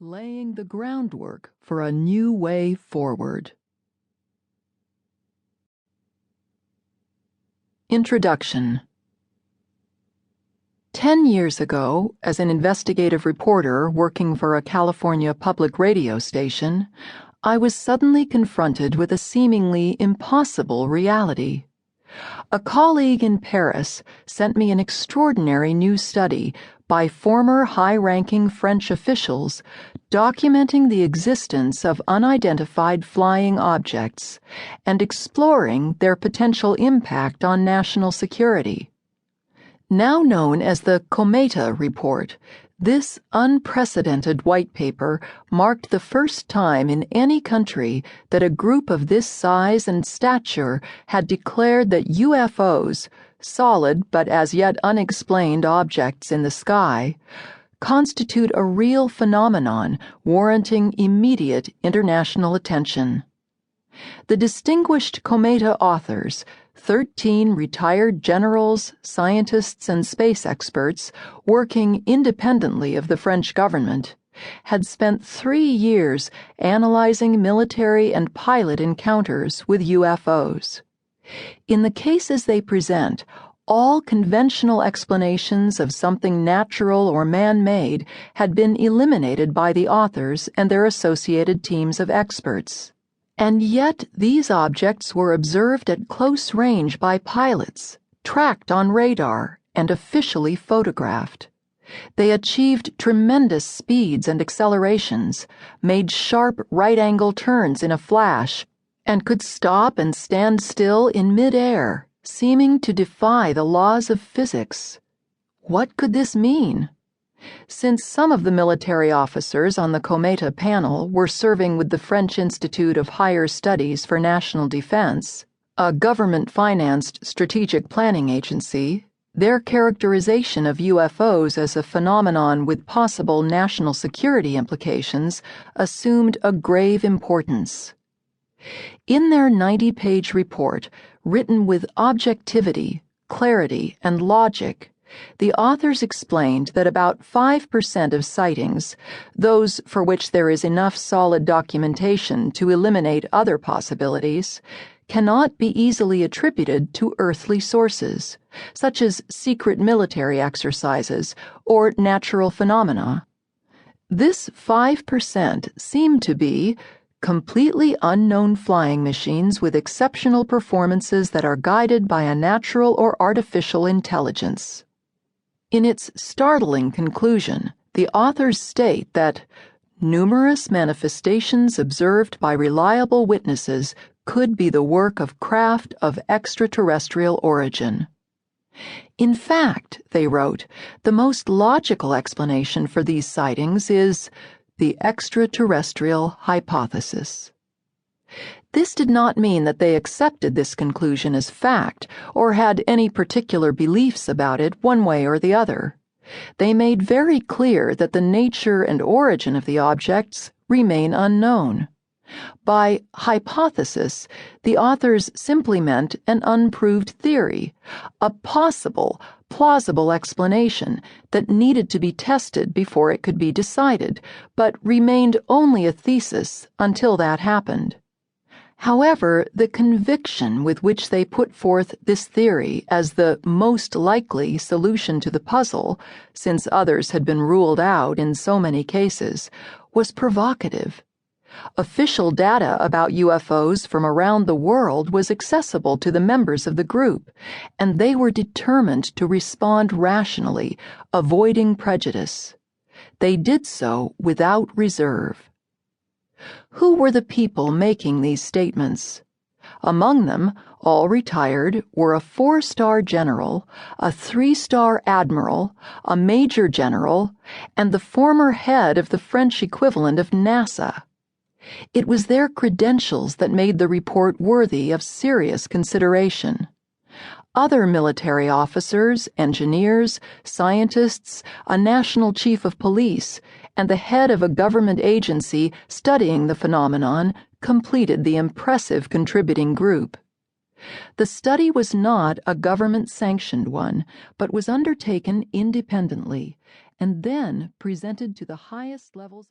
laying the groundwork for a new way forward. Introduction. 10 years ago, as an investigative reporter working for a California public radio station, I was suddenly confronted with a seemingly impossible reality. A colleague in Paris sent me an extraordinary new study by former high-ranking French officials documenting the existence of unidentified flying objects and exploring their potential impact on national security. Now known as the Cometa Report, this unprecedented white paper marked the first time in any country that a group of this size and stature had declared that UFOs, solid but as yet unexplained objects in the sky, constitute a real phenomenon warranting immediate international attention. The distinguished Cometa authors, 13 retired generals, scientists, and space experts working independently of the French government, had spent 3 years analyzing military and pilot encounters with UFOs. In the cases they present, all conventional explanations of something natural or man-made had been eliminated by the authors and their associated teams of experts. And yet these objects were observed at close range by pilots, tracked on radar, and officially photographed. They achieved tremendous speeds and accelerations, made sharp right-angle turns in a flash, and could stop and stand still in mid-air, seeming to defy the laws of physics. What could this mean? Since some of the military officers on the Cometa panel were serving with the French Institute of Higher Studies for National Defense, a government-financed strategic planning agency, their characterization of UFOs as a phenomenon with possible national security implications assumed a grave importance. In their 90-page report, written with objectivity, clarity, and logic, the authors explained that about 5% of sightings, those for which there is enough solid documentation to eliminate other possibilities, cannot be easily attributed to earthly sources, such as secret military exercises or natural phenomena. This 5% seemed to be completely unknown flying machines with exceptional performances that are guided by a natural or artificial intelligence. In its startling conclusion, the authors state that numerous manifestations observed by reliable witnesses could be the work of craft of extraterrestrial origin. In fact, they wrote, the most logical explanation for these sightings is the extraterrestrial hypothesis. This did not mean that they accepted this conclusion as fact or had any particular beliefs about it one way or the other. They made very clear that the nature and origin of the objects remain unknown. By hypothesis, the authors simply meant an unproved theory, a possible, plausible explanation that needed to be tested before it could be decided, but remained only a thesis until that happened. However, the conviction with which they put forth this theory as the most likely solution to the puzzle, since others had been ruled out in so many cases, was provocative. Official data about UFOs from around the world was accessible to the members of the group, and they were determined to respond rationally, avoiding prejudice. They did so without reserve. Who were the people making these statements? Among them, all retired, were a 4-star general, a 3-star admiral, a major general, and the former head of the French equivalent of NASA. It was their credentials that made the report worthy of serious consideration. Other military officers, engineers, scientists, a national chief of police, and the head of a government agency studying the phenomenon completed the impressive contributing group. The study was not a government-sanctioned one, but was undertaken independently and then presented to the highest levels of